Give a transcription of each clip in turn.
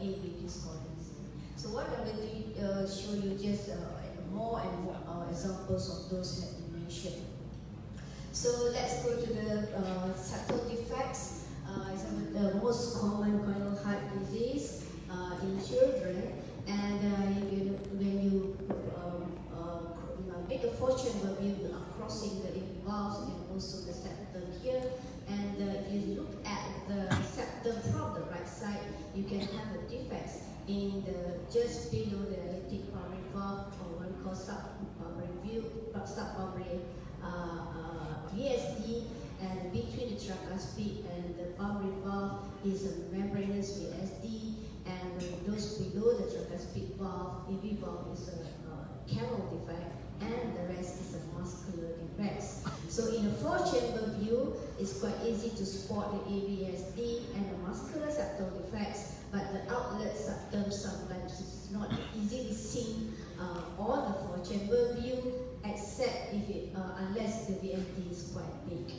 AV discordance. So what I'm going to show you just more and more examples of those that you mentioned. So let's go to the subtle defects. It's the most common corneal heart disease in children, and when you make a fortune where you are crossing the valves and also the septum here, and if you look at the septum from the right side, you can have a defect in the just below the elliptic pulmonary valve, or what we call subpulmonary VSD, and between the tricuspid and the pulmonary valve is a membranous VSD, and those below the tricuspid valve, AV valve, is a canal defect, and the rest is a muscular defects. So in a four-chamber view, it's quite easy to spot the AVSD and the muscular septal defects, but the outlet septum sometimes is not easily seen on the four-chamber view, except if unless the VSD is quite big.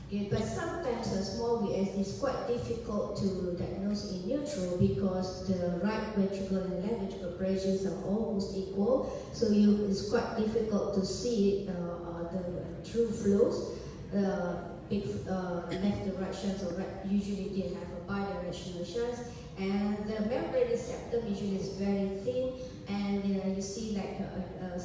Okay, but sometimes a small VSD is quite difficult to diagnose in neutral because the right ventricle and left ventricle pressures are almost equal, so it's quite difficult to see the true flows. Left to right shunts, or right, usually they have a bidirectional shunts, and the membranous septum usually is very thin, and you see like a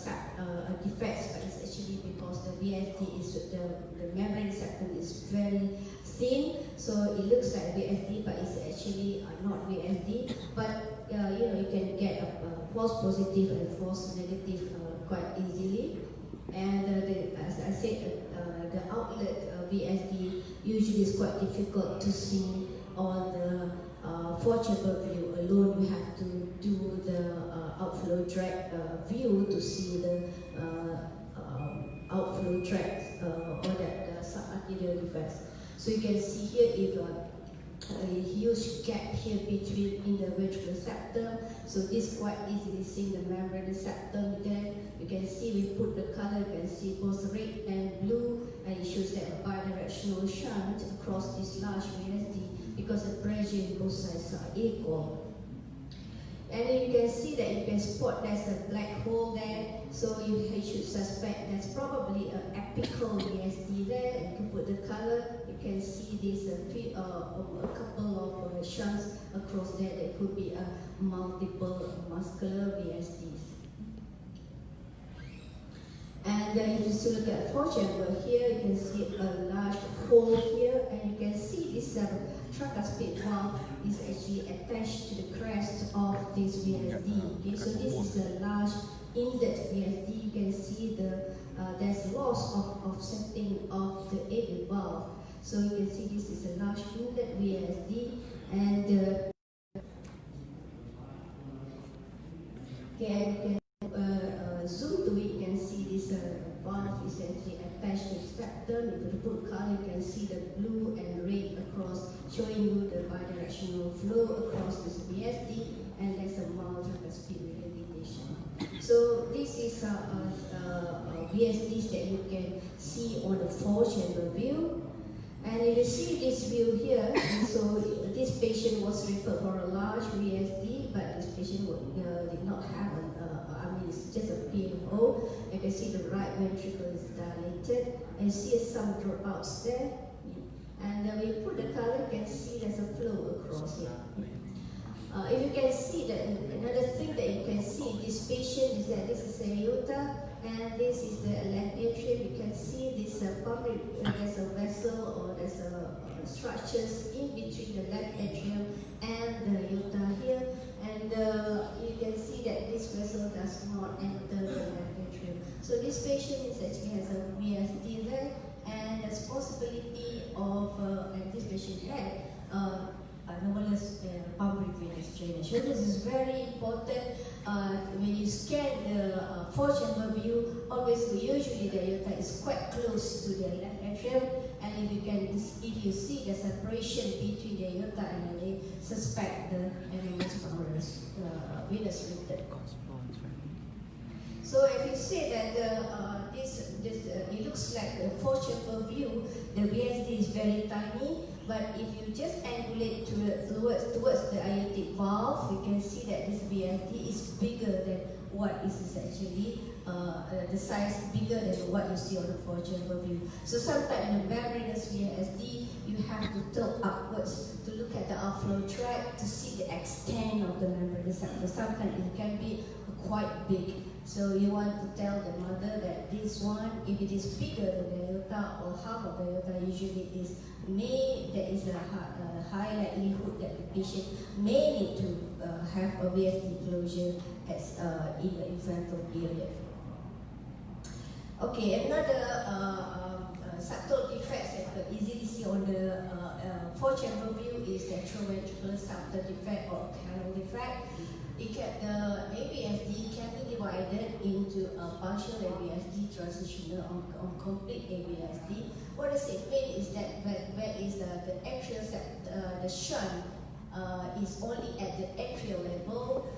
defect, but it's actually because the VSD is the membranous septum is very thin, so it looks like VSD, but it's actually not VSD. But you can get a false positive and false negative quite easily. And as I said, the outlet VSD usually is quite difficult to see on the four-chamber view alone. We have to do the outflow tract view to see the outflow tract or the subarterial defects. So you can see here if a huge gap here between in the ventricular septum. So this quite easily seen the membranous septum. Then you can see we put the color, you can see both red and blue, and it shows that a bidirectional shunt across this large VSD because the pressure in both sides are equal. And then you can see that you can spot there's a black hole there, so you should suspect there's probably an apical VSD there. You can put the color, you can see there's a couple of shunts across there that could be a multiple muscular VSDs. And if you still look at four-chamber here, you can see a large hole here, and you can see this tricuspid valve is actually attached to the crest of this VSD. Okay, so this is a large indent VSD. You can see there's loss of offsetting of the AV valve. So you can see this is a large indent VSD, and you can zoom to it. You can see this valve is actually attached to the septum. If you put color, you can see the blue and red across, showing you the bidirectional flow across this VSD, and there's a mild tricuspid rehabilitation. So this is VSDs that you can see on the four-chamber view. And if you see this view here, so this patient was referred for a large VSD, but this patient did not have it's just a PMO. You can see the right ventricle is dilated, and see some dropouts there. And when you put the color, you can see there's a flow across here. If you can see that, another thing that you can see in this patient is that this is a aorta, and this is the left atrium. You can see this pulmonary, there's a vessel or there's structures in between the left atrium and the aorta here, and you can see that this vessel does not enter the left atrium. So this patient actually has a VSD there, and there's possibility of, and this patient had anomalous pulmonary venous drainage. So this is very important. When you scan the four-chamber view, obviously, usually the aorta is quite close to the left atrium, and if you see the separation between the aorta and the suspect the anomalous pulmonary venous return. So if you say that it looks like a four-chamber view, the VSD is very tiny, but if you just angulate to towards the aortic valve, you can see that this VSD is bigger than what is actually the size bigger than what you see on the four-chamber view. So sometimes in the membranous VSD, you have to tilt upwards to look at the outflow tract to see the extent of the membranous septum. Sometimes it can be quite big. So you want to tell the mother that this one, if it is bigger than the aorta or half of the aorta, usually there is a high likelihood that the patient may need to have a VSD closure as in the infantile period. Okay, another subtle defects that you can easily see on the four-chamber view is the retroventricular subtle defect or canal defect. The ABSD can be divided into a partial ABSD, transitional, or complete ABSD. What does it mean is that where is the atrial the shunt is only at the atrial level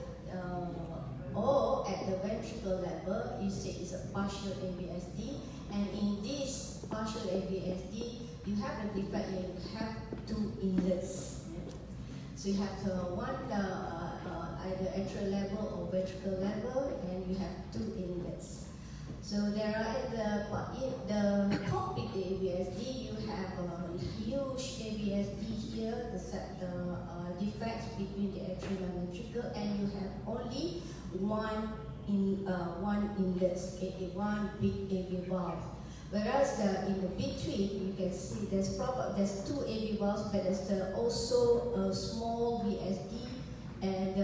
or at the ventricle level, you say it's a partial ABSD. And in this partial ABSD, you have a defect, you have two inlets. So you have one either atrial level or ventricle level, and you have two inlets. So there are in the complete ABSD, you have a huge ABSD here, the defects between the atrial and ventricle, and you have only one inlet, one big AV valve. Whereas in the between, you can see there's two AV valves, but there's also a small VSD and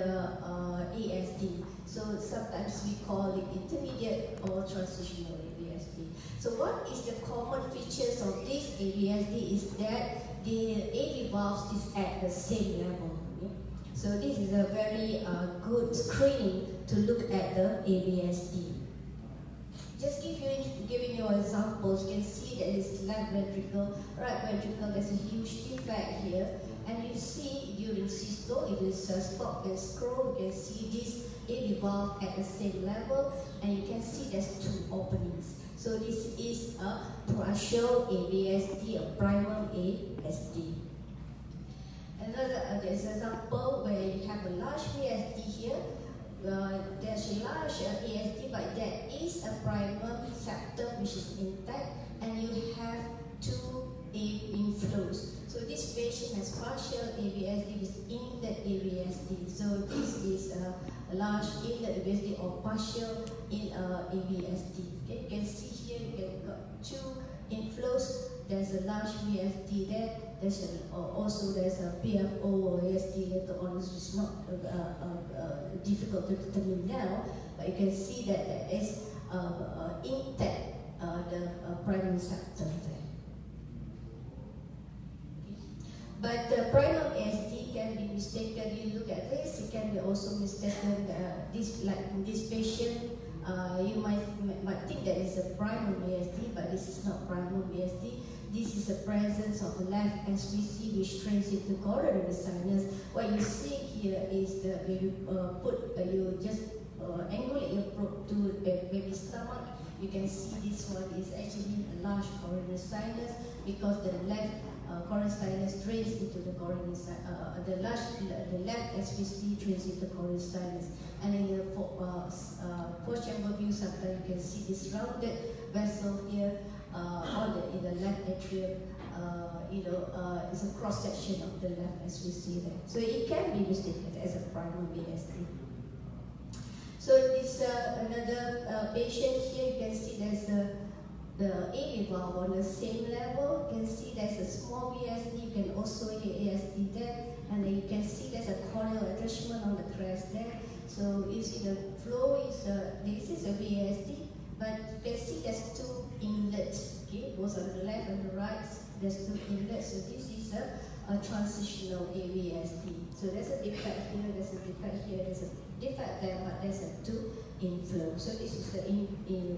ASD. So sometimes we call it intermediate or transitional ABSD. So what is the common features of this ABSD is that the AV valves is at the same level. Okay? So this is a very good screening to look at the ABSD. Just giving you examples, you can see that it's left ventricle, right ventricle, there's a huge defect here. And you see during systole, if it's stop and scroll, you can see this AV valve at the same level, and you can see there's two openings. So this is a partial ABSD, a primary ASD. Another example where you have a large VSD here. There's a large ASD, but there is a primary septum which is intact, and you have two inflows. So this patient has partial ABSD with inlet ABSD. So this is a large inlet ABSD or partial ABSD. Okay, you can see here you got two inflows. There's a large VSD there. There's a PFO or ASD later on, which is not difficult to determine now, but you can see that there is intact the primary septum there. But the primary ASD can be mistaken. You look at this, it can be also mistaken. In this patient, you might think that it's a primary ASD, but this is not primary ASD. This is the presence of the left SVC which trains into coronary sinus. What you see here is that when you just angulate your probe to the baby's stomach, you can see this one is actually a large coronary sinus because the left coronary sinus drains into the coronary sinus. The left SVC drains into coronary sinus. And in the four-chamber view, sometimes you can see this rounded vessel here. In the left atrium, it's a cross section of the left as we see there. So it can be mistaken as a primary VSD. So this another patient here, you can see there's the AV valve on the same level. You can see there's a small VSD. You can also hear ASD there, and then you can see there's a corneal attachment on the crest there. So you see the flow is this is a VSD. But you can see there's two inlets, okay? Both on the left and the right, there's two inlets. So this is a transitional ABSD. So there's a defect here, there's a defect here, there's a defect there, but there's a two inflow. So this is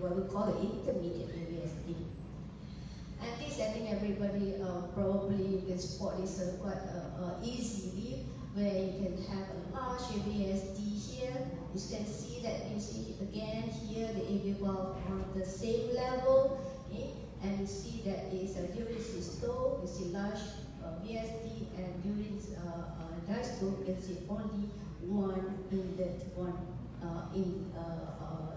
what we call the intermediate ABSD. And this, I think everybody probably can spot this quite easily, where you can have a large ABSD here. You can see that, you see again here the AV valve on the same level, okay? And you see that is during systole, you see large VSD, and during vessel, you can see only one inlet, one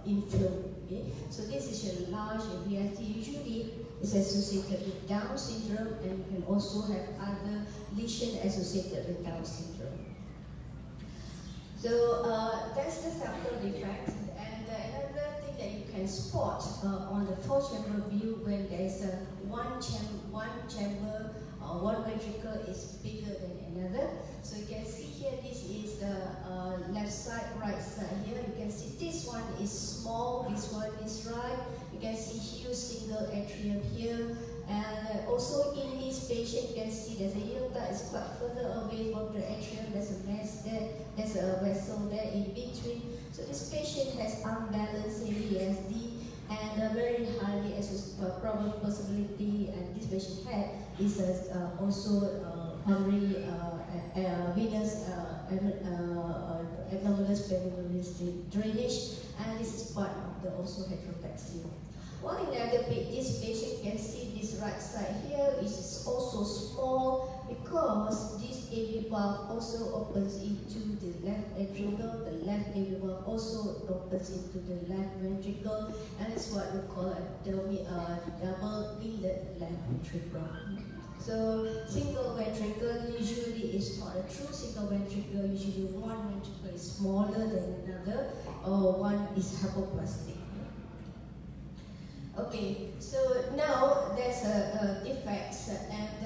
inflow. Okay? So this is a large VSD. Usually is associated with Down syndrome, and you can also have other lesion associated with Down syndrome. So that's the sample defect. And another thing that you can spot on the four-chamber view when there is a one chamber one ventricle is bigger than another. So you can see here, this is the left side, right side here. You can see this one is small, this one is right. You can see huge single atrium here. And also in this patient, you can see there's a aorta is quite further away from the atrium. There's a mass there, there's a vessel there in between. So this patient has unbalanced VSD, and a very highly probable possibility, and this patient had is also pulmonary venous anomalous pulmonary drainage, and this is part of the also heterotaxia. Well, in other this patient can see this right side here is also small because this AV valve also opens into the left ventricle. The left AV valve also opens into the left ventricle, and it's what we call a double inlet left ventricle. So single ventricle usually is not a true single ventricle. Usually one ventricle is smaller than another, or one is hypoplastic. Okay, so now there's a defects, and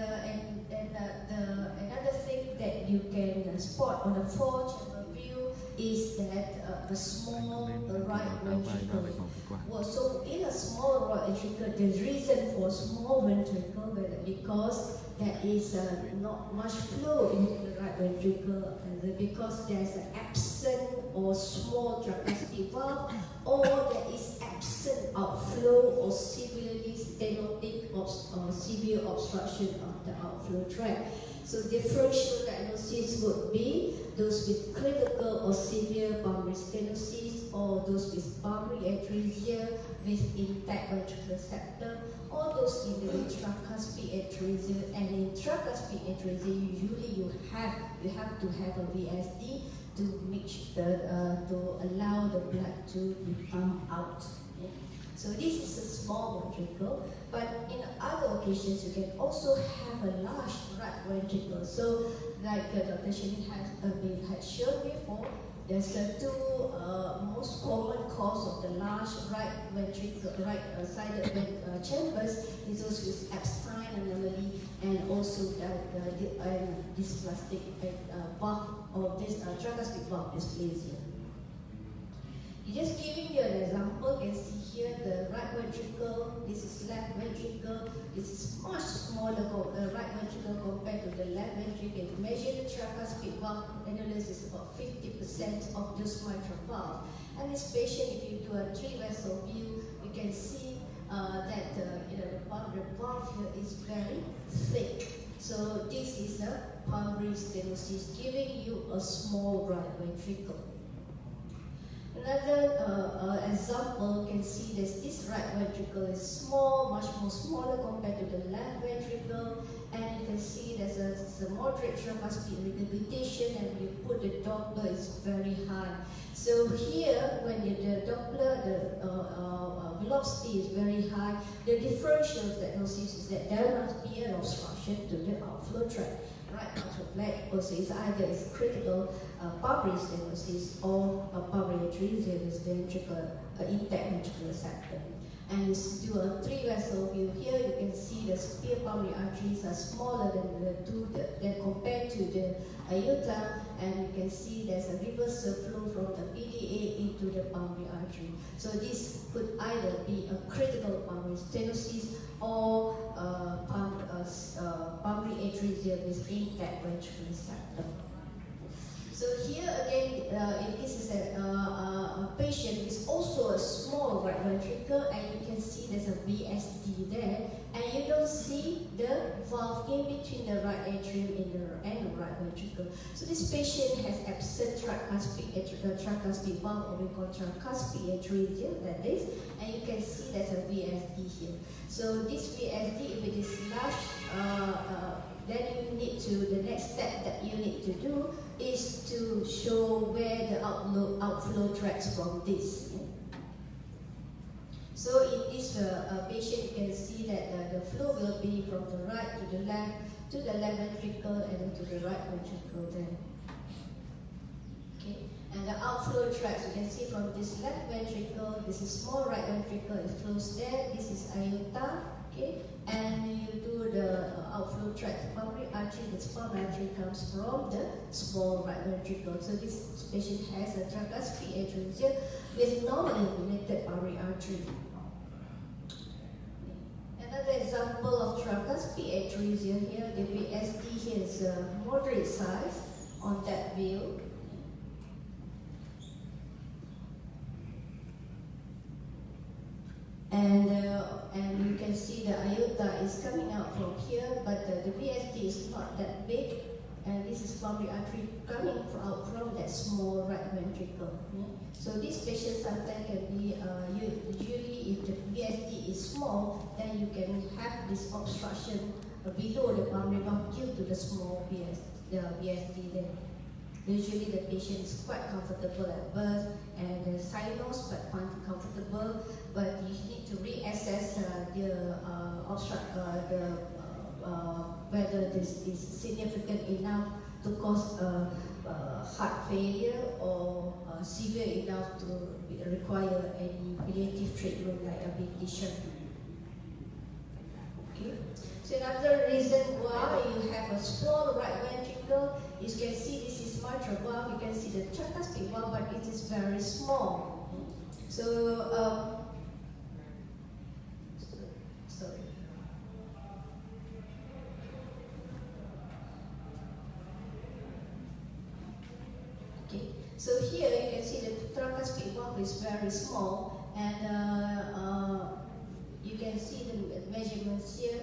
another thing that you can spot on a four-chamber view is that the small right ventricle. Well, so in a small right ventricle, the reason for small ventricle because there is not much flow into the right ventricle, because there's an absent or small tricuspid valve, or there is absent outflow or severely stenotic or severe obstruction of the outflow tract. So differential diagnosis would be those with critical or severe pulmonary stenosis, or those with pulmonary atresia with intact ventricular septum, or those in the tricuspid atresia. And in tricuspid atresia, usually you have to have a VSD to allow the blood to pump out. Okay? So this is a small ventricle, but in other occasions you can also have a large right ventricle. So like Dr. Shin had shown before, there's two most common cause of the large right ventricle, right-sided chambers is those with Epstein anomaly, and also dysplastic valve or this tricuspid valve dysplasia. Just giving you an example, you can see here the right ventricle, this is left ventricle, this is much smaller right ventricle compared to the left ventricle. If you measure the tricuspid valve annulus is about 50% of this mitral valve. And this patient, if you do a 3-vessel view, you can see that the valve here is very thick. So this is a pulmonary stenosis, giving you a small right ventricle. Another example, you can see that this right ventricle is small, much more smaller compared to the left ventricle, and you can see there's a moderate tricuspid regurgitation, and when you put the Doppler, it's very high. So here, when the Doppler, the velocity is very high, the differential diagnosis is that there must be an obstruction to the outflow tract. Right ventricle also is either is critical pulmonary stenosis or pulmonary atresia with intact ventricular septum. And you do a 3-vessel view here, you can see the superior pulmonary arteries are smaller than compared to the aorta, and you can see there's a reversal flow from the PDA into the pulmonary artery. So this could either be a critical pulmonary stenosis or pulmonary atresia with intact ventricular septum. So here again, this is a patient with also a small right ventricle, and you can see there's a VSD there, and you don't see the valve in between the right atrium and the right ventricle. So this patient has absent tricuspid valve, or we call tricuspid atresia, that is, and you can see there's a VSD here. So this VSD, if it is large, then you need to, the next step that you need to do is to show where the outflow tracks from this. So in this patient, you can see that the flow will be from the right to the left ventricle and to the right ventricle then. Okay, and the outflow tracks, you can see from this left ventricle, this is small right ventricle, it flows there, this is aorta, okay, and you do the outflow tract, pulmonary artery, the small artery comes from the small right ventricle. So this patient has a tricuspid atresia with normally related pulmonary artery. Another example of tricuspid atresia here, the VSD here is moderate size on that view. And you can see the aorta is coming out from here, but the VSD is not that big, and this is pulmonary artery coming out from that small right ventricle. Yeah? So this patient sometimes can be, usually if the VSD is small, then you can have this obstruction below the pulmonary valve due to the small VSD there. Usually the patient is quite comfortable at birth and sinus but quite comfortable, but you need to reassess whether this is significant enough to cause heart failure or severe enough to require any palliative treatment like ablation. Okay. So another reason why you have a small right ventricle, you can see this is mitral valve, you can see the tricuspid valve, but it is very small. So, sorry. Okay, so here you can see the tricuspid valve is very small, and you can see the measurements here.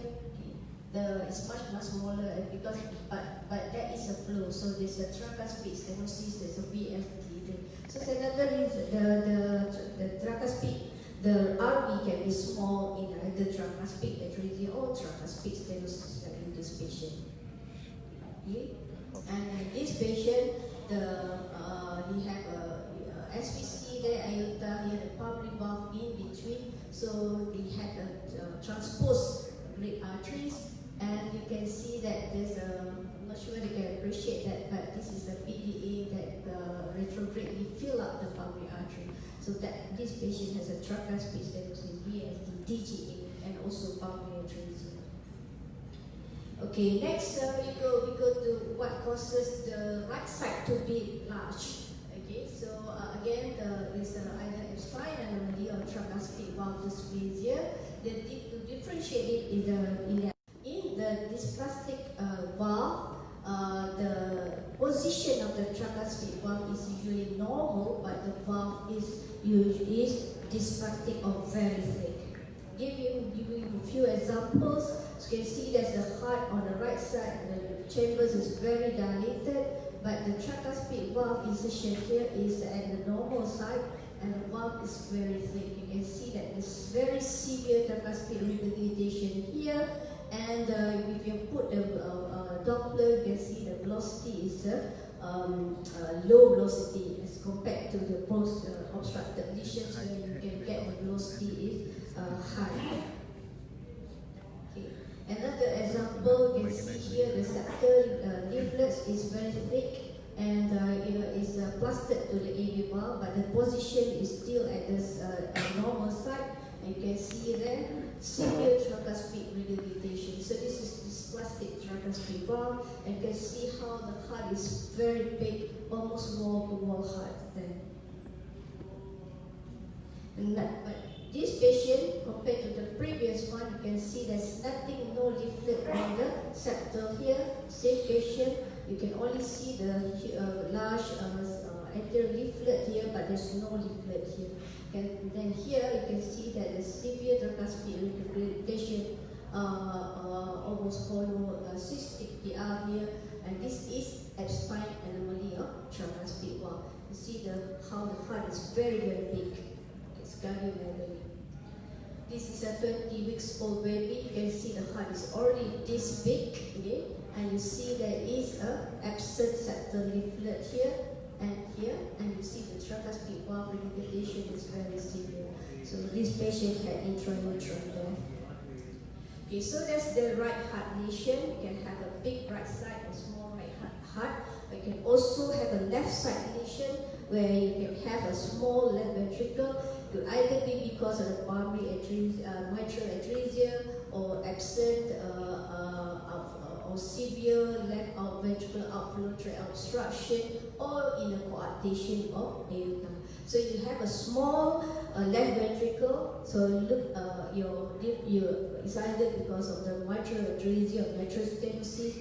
It's much smaller because but there is a flow, so there's a tricuspid stenosis, there's a VSD. So another reason the tricuspid, the RV can be small in either tricuspid atresia or tricuspid stenosis in this patient. Okay? And in this patient, he have as we see the aorta here, the pulmonary valve in between, so he had a transposed great arteries. And you can see that there's I'm not sure you can appreciate that, but this is a PDA that retrogradely fill up the pulmonary artery. So that this patient has a tricuspid stenosis, VSD, DGA, and also pulmonary atresia. Okay, next we go to what causes the right side to be large. Okay, so again, is either spine anomaly or tricuspid valve dysplasia. To differentiate it is in the dysplastic valve, the position of the tricuspid valve is usually normal, but the valve is dysplastic or very thick. Give you a few examples. So you can see there's the heart on the right side, the chambers is very dilated, but the tricuspid valve insertion here is at the normal side, and the valve is very thick. You can see that there's very severe tricuspid regurgitation here. And if you put the Doppler, you can see the velocity is low velocity as compared to the post-obstructed lesions where you can get the velocity is high. Okay. Another example, you can see here the septal leaflets is very thick and is plastered to the AV valve, but the position is still at this normal side. You can see there severe tricuspid regurgitation. So this is this plastic tricuspid valve, and you can see how the heart is very big, almost wall-to-wall heart there. But this patient, compared to the previous one, you can see there's nothing, no leaflet on the septal here. Same patient, you can only see the large anterior leaflet here, but there's no leaflet here. And then here you can see that the severe tricuspid regurgitation, almost hollow cystic PR here, and this is spine anomaly of tricuspid valve. You see how the heart is very big. It's cardiomegaly. This is a 20 weeks old baby. You can see the heart is already this big, okay? and you see there is a absent septal leaflet here, and you see the tricuspid valve regurgitation is very severe. So this patient had intraneutral there. Okay, so that's the right heart lesion. You can have a big right side or small right heart. But you can also have a left side lesion where you can have a small left ventricle. It could either be because of the pulmonary mitral atresia or absent or severe left ventricular outflow tract obstruction, or in a coarctation of aorta. So you have a small left ventricle. So look, it's either because of the mitral atresia or mitral stenosis,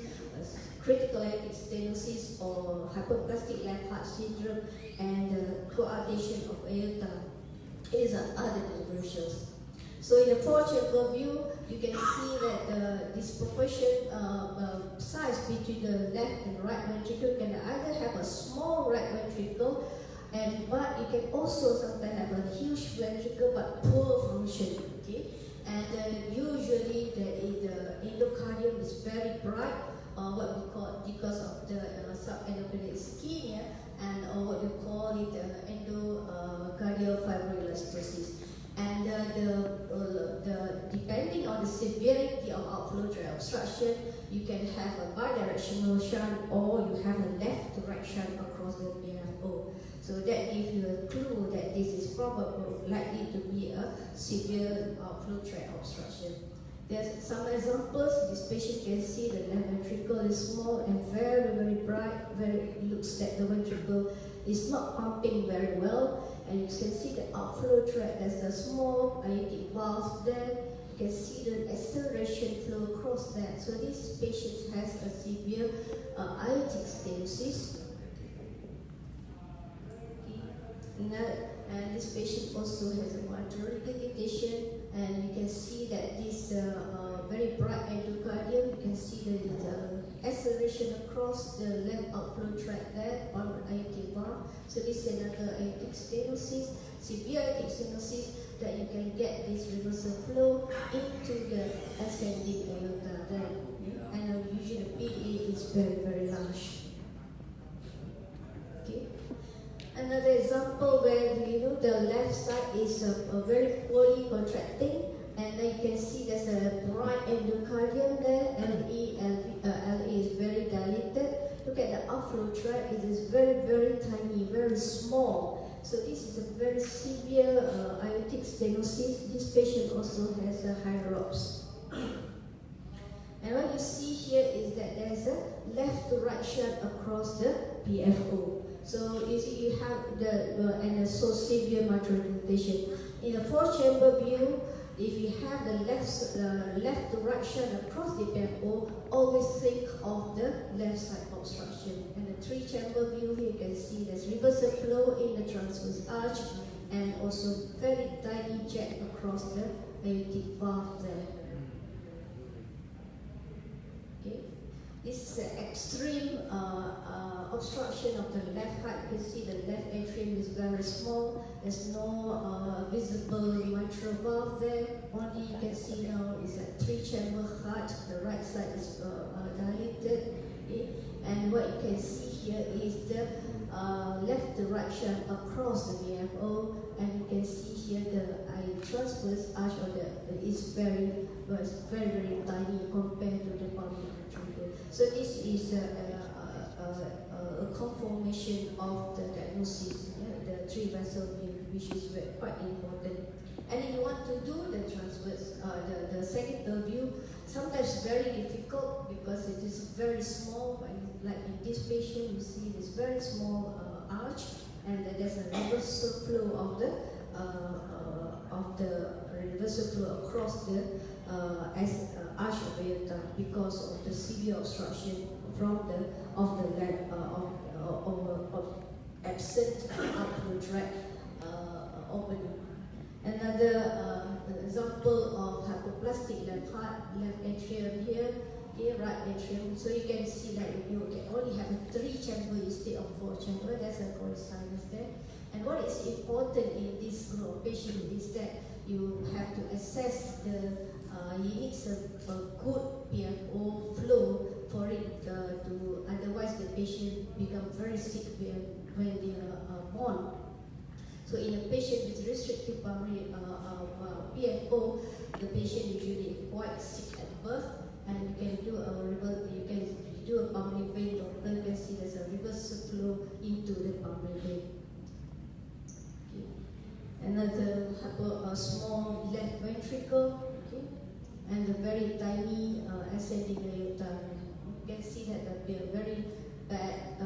critical aortic stenosis, or hypoplastic left heart syndrome, and coarctation of aorta is other diversions. So in the four-chamber view, you can see that the disproportion size between the left and right ventricle can either have a small right ventricle, but you can also sometimes have a huge ventricle but poor function. Okay, and usually the endocardium is very bright, what we call because of the subendocardial ischemia, and what we call it endocardial fibroelastosis. And depending on the severity of outflow tract obstruction, you can have a bidirectional shunt, or you have a left to right shunt across the PFO. So that gives you a clue that this is probably likely to be a severe outflow tract obstruction. There's some examples. This patient can see the left ventricle is small and very, very bright. It looks like the ventricle is not pumping very well. And you can see the outflow tract. There's a small aortic valve there. You can see the acceleration flow across that. So this patient has a severe aortic stenosis. And this patient also has a mitral regurgitation, and you can see that this very bright endocardium. You can see the acceleration across the left outflow tract there on the aortic valve. So this is another aortic stenosis, severe aortic stenosis, that you can get this reversal flow into the ascending aorta there. And usually the PA is very, very large. Okay. Another example where the left side is very poorly contracting, and then you can see there's a bright endocardium there. LE is very dilated. Look at the outflow tract; it is very, very tiny, very small. So this is a very severe aortic stenosis. This patient also has a HYROPS. And what you see here is that there's a left to right shunt across the PFO. So you see you have the so severe mitral regurgitation. In the four-chamber view, if you have the left to right shunt across the PFO, always think of the left side obstruction. And the three-chamber view here, you can see there's reversal flow in the transverse arch, and also very tiny jet across the aortic valve there. Okay. This is the extreme obstruction of the left heart. You can see the left atrium is very small. There's no visible mitral valve there. Only you can see now is a three-chamber heart. The right side is dilated. Okay? And what you can see here is the left to right shunt across the BFO, and you can see here the transverse arch is very, very tiny compared to the pulmonary artery. So this is a conformation of the diagnosis, the three vessel view, which is quite important. And if you want to do the transverse, the second view, sometimes very difficult because it is very small. Like in this patient, you see this very small arch, and there's a reversal flow of the reversal flow across the arch of aorta because of the severe obstruction from the leg of absent outflow tract opening. Another example of hypoplastic left heart, left atrium here, right atrium. So you can see that you can only have a three-chamber instead of four-chamber. That's a coincidence there. And what is important in this group of patients is that you have to assess you need a good PFO flow for it to, otherwise the patient become very sick when they are born. So in a patient with restrictive pulmonary PFO, the patient usually quite sick at birth, and you can do a pulmonary vein Doppler. You can see there's a reverse flow into the pulmonary vein. Okay. Another small left ventricle, okay, and a very tiny ascending aorta. You can see that there be a very bad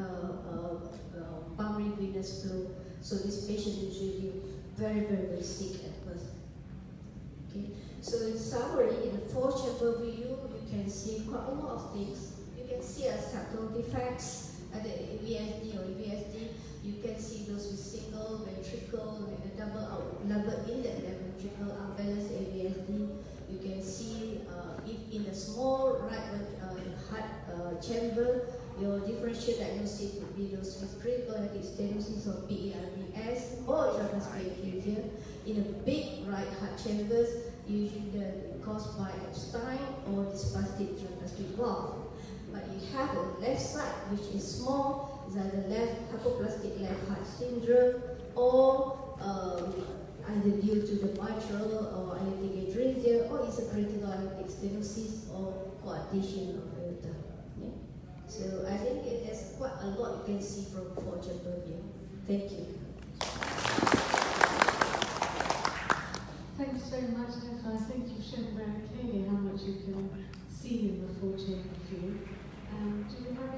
pulmonary venous flow. So this patient is usually very sick at birth. Okay. So in summary, in the four-chamber view, you can see quite a lot of things. You can see a subtle defects at the VSD or EVSD. You can see those with single ventricle, like a double inlet left ventricle, unbalanced AVSD. You can see if in a small right heart chamber, your differential diagnosis would be those with critical aortic stenosis or PERBS or tricuspid effusion. In a big right heart chambers, usually caused by Epstein or dysplastic tricuspid valve. But you have a left side which is small, is either hypoplastic left heart syndrome or either due to the mitral or aortic atresia, or it's a critical aortic stenosis or coarctation of aorta. Yeah? So I think there's quite a lot you can see from four-chamber view. Thank you. Thanks very much, Nefa. I think you've shown very clearly how much you can see in the four-chamber view. Do you have